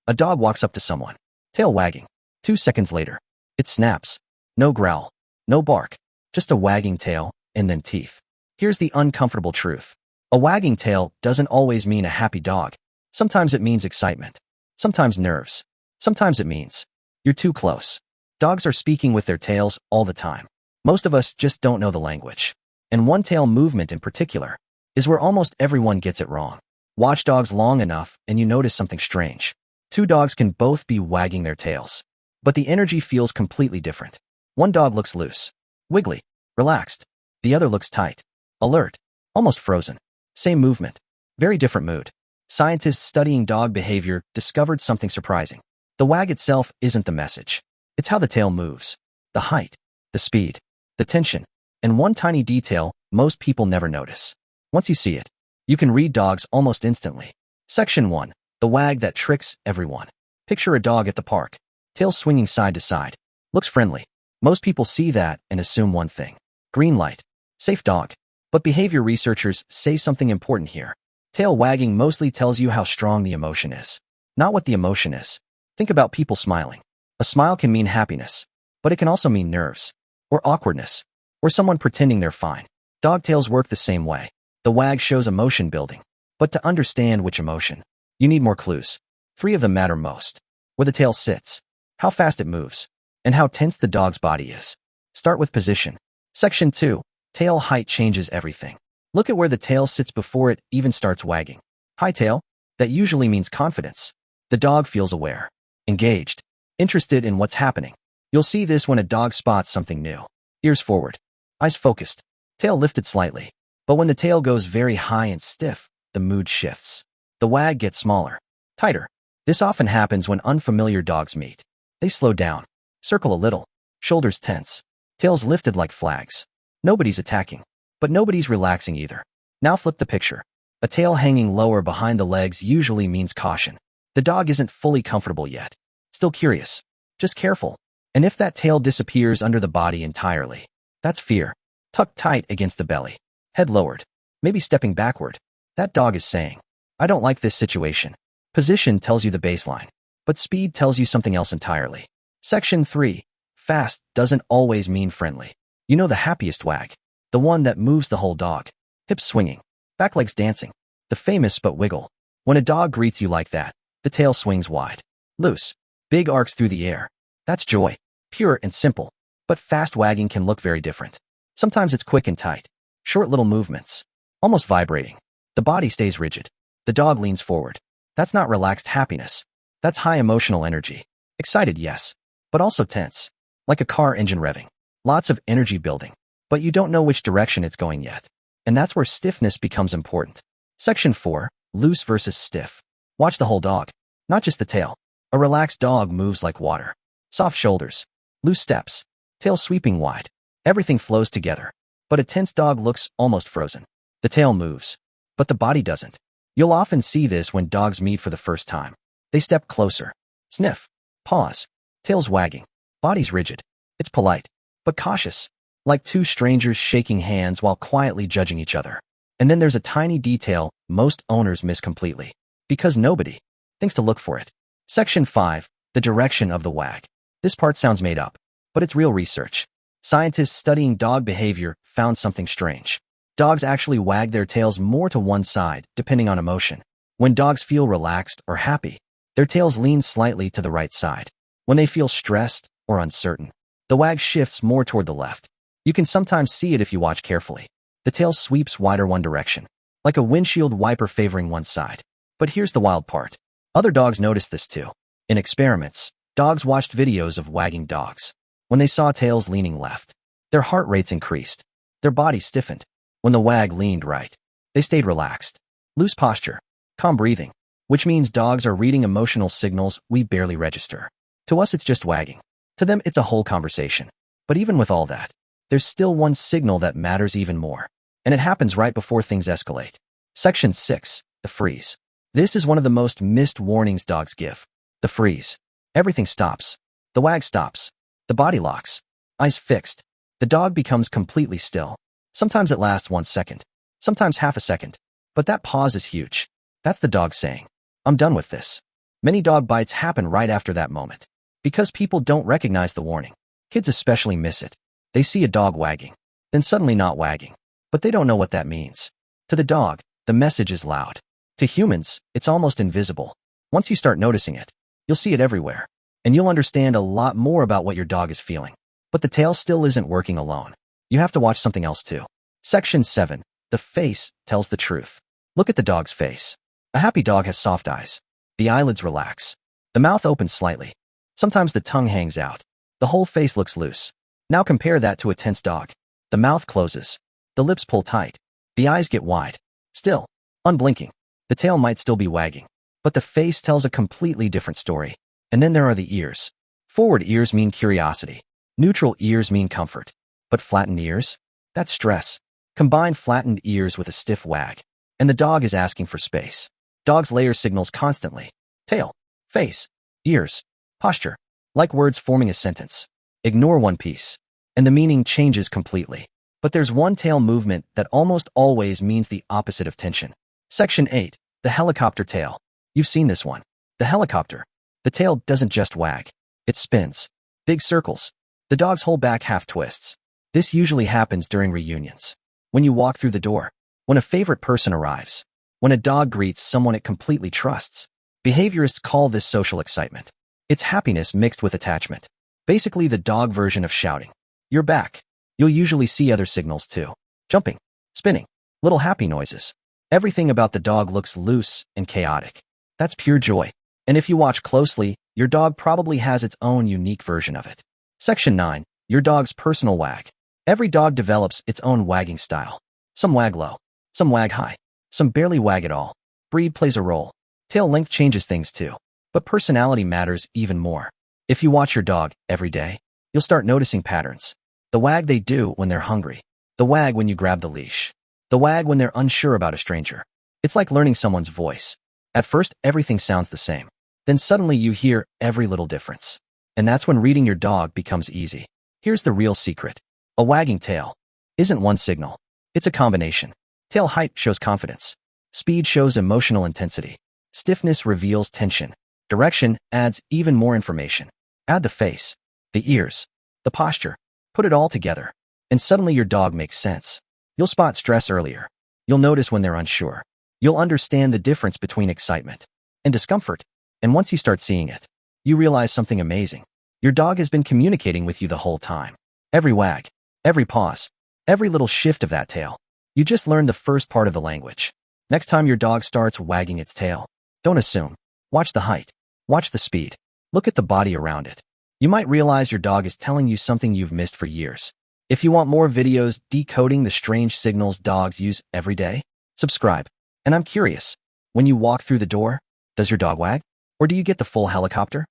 A dog walks up to someone, tail wagging. 2 seconds later, it snaps. No growl, no bark, just a wagging tail and then teeth. Here's the uncomfortable truth. A wagging tail doesn't always mean a happy dog. Sometimes it means excitement. Sometimes nerves. Sometimes it means you're too close. Dogs are speaking with their tails all the time. Most of us just don't know the language. And one tail movement in particular is where almost everyone gets it wrong. Watch dogs long enough and you notice something strange. Two dogs can both be wagging their tails, but the energy feels completely different. One dog looks loose, wiggly, relaxed. The other looks tight, alert, almost frozen. Same movement, very different mood. Scientists studying dog behavior discovered something surprising. The wag itself isn't the message. It's how the tail moves, the height, the speed, the tension, and one tiny detail most people never notice. Once you see it, you can read dogs almost instantly. Section 1. The wag that tricks everyone. Picture a dog at the park, tail swinging side to side. Looks friendly. Most people see that and assume one thing. Green light. Safe dog. But behavior researchers say something important here. Tail wagging mostly tells you how strong the emotion is, not what the emotion is. Think about people smiling. A smile can mean happiness, but it can also mean nerves, or awkwardness, or someone pretending they're fine. Dog tails work the same way. The wag shows emotion building. But to understand which emotion, you need more clues. 3 of them matter most. Where the tail sits, how fast it moves, and how tense the dog's body is. Start with position. Section 2. Tail height changes everything. Look at where the tail sits before it even starts wagging. High tail, that usually means confidence. The dog feels aware, engaged, interested in what's happening. You'll see this when a dog spots something new. Ears forward, eyes focused, tail lifted slightly. But when the tail goes very high and stiff, the mood shifts. The wag gets smaller, tighter. This often happens when unfamiliar dogs meet. They slow down, circle a little, shoulders tense, tails lifted like flags. Nobody's attacking, but nobody's relaxing either. Now flip the picture. A tail hanging lower behind the legs usually means caution. The dog isn't fully comfortable yet. Still curious, just careful. And if that tail disappears under the body entirely, that's fear. Tucked tight against the belly, head lowered, maybe stepping backward. That dog is saying, I don't like this situation. Position tells you the baseline, but speed tells you something else entirely. Section 3. Fast doesn't always mean friendly. You know the happiest wag, the one that moves the whole dog. Hips swinging, back legs dancing, the famous but wiggle. When a dog greets you like that, the tail swings wide, loose, big arcs through the air. That's joy, pure and simple. But fast wagging can look very different. Sometimes it's quick and tight, short little movements, almost vibrating. The body stays rigid. The dog leans forward. That's not relaxed happiness. That's high emotional energy. Excited, yes, but also tense, like a car engine revving. Lots of energy building, but you don't know which direction it's going yet. And that's where stiffness becomes important. Section 4. Loose versus stiff. Watch the whole dog, not just the tail. A relaxed dog moves like water. Soft shoulders, loose steps, tail sweeping wide. Everything flows together. But a tense dog looks almost frozen. The tail moves, but the body doesn't. You'll often see this when dogs meet for the first time. They step closer, sniff, pause, tails wagging, bodies rigid. It's polite, but cautious, like two strangers shaking hands while quietly judging each other. And then there's a tiny detail most owners miss completely, because nobody thinks to look for it. Section 5. The direction of the wag. This part sounds made up, but it's real research. Scientists studying dog behavior found something strange. Dogs actually wag their tails more to one side, depending on emotion. When dogs feel relaxed or happy, their tails lean slightly to the right side. When they feel stressed or uncertain, the wag shifts more toward the left. You can sometimes see it if you watch carefully. The tail sweeps wider one direction, like a windshield wiper favoring one side. But here's the wild part. Other dogs noticed this too. In experiments, dogs watched videos of wagging dogs. When they saw tails leaning left, their heart rates increased. Their bodies stiffened. When the wag leaned right, they stayed relaxed. Loose posture, calm breathing, which means dogs are reading emotional signals we barely register. To us, it's just wagging. To them, it's a whole conversation. But even with all that, there's still one signal that matters even more. And it happens right before things escalate. Section 6. The freeze. This is one of the most missed warnings dogs give. The freeze. Everything stops. The wag stops. The body locks. Eyes fixed. The dog becomes completely still. Sometimes it lasts 1 second. Sometimes half a second. But that pause is huge. That's the dog saying, I'm done with this. Many dog bites happen right after that moment. Because people don't recognize the warning. Kids especially miss it. They see a dog wagging, then suddenly not wagging. But they don't know what that means. To the dog, the message is loud. To humans, it's almost invisible. Once you start noticing it, you'll see it everywhere. And you'll understand a lot more about what your dog is feeling. But the tail still isn't working alone. You have to watch something else too. Section 7. The face tells the truth. Look at the dog's face. A happy dog has soft eyes. The eyelids relax. The mouth opens slightly. Sometimes the tongue hangs out. The whole face looks loose. Now compare that to a tense dog. The mouth closes. The lips pull tight. The eyes get wide. Still, unblinking. The tail might still be wagging. But the face tells a completely different story. And then there are the ears. Forward ears mean curiosity. Neutral ears mean comfort. But flattened ears? That's stress. Combine flattened ears with a stiff wag. And the dog is asking for space. Dogs layer signals constantly. Tail, face, ears, posture. Like words forming a sentence. Ignore one piece, and the meaning changes completely. But there's one tail movement that almost always means the opposite of tension. Section 8. The helicopter tail. You've seen this one. The helicopter. The tail doesn't just wag. It spins. Big circles. The dog's whole back half twists. This usually happens during reunions. When you walk through the door. When a favorite person arrives. When a dog greets someone it completely trusts. Behaviorists call this social excitement. It's happiness mixed with attachment. Basically the dog version of shouting. You're back. You'll usually see other signals too. Jumping, spinning, little happy noises. Everything about the dog looks loose and chaotic. That's pure joy. And if you watch closely, your dog probably has its own unique version of it. Section 9. Your dog's personal wag. Every dog develops its own wagging style. Some wag low. Some wag high. Some barely wag at all. Breed plays a role. Tail length changes things too. But personality matters even more. If you watch your dog every day, you'll start noticing patterns. The wag they do when they're hungry. The wag when you grab the leash. The wag when they're unsure about a stranger. It's like learning someone's voice. At first, everything sounds the same. Then suddenly you hear every little difference. And that's when reading your dog becomes easy. Here's the real secret. A wagging tail isn't one signal. It's a combination. Tail height shows confidence. Speed shows emotional intensity. Stiffness reveals tension. Direction adds even more information. Add the face, the ears, the posture. Put it all together. And suddenly your dog makes sense. You'll spot stress earlier. You'll notice when they're unsure. You'll understand the difference between excitement and discomfort. And once you start seeing it, you realize something amazing. Your dog has been communicating with you the whole time. Every wag, every pause, every little shift of that tail. You just learned the first part of the language. Next time your dog starts wagging its tail, don't assume. Watch the height. Watch the speed. Look at the body around it. You might realize your dog is telling you something you've missed for years. If you want more videos decoding the strange signals dogs use every day, subscribe. And I'm curious, when you walk through the door, does your dog wag? Or do you get the full helicopter?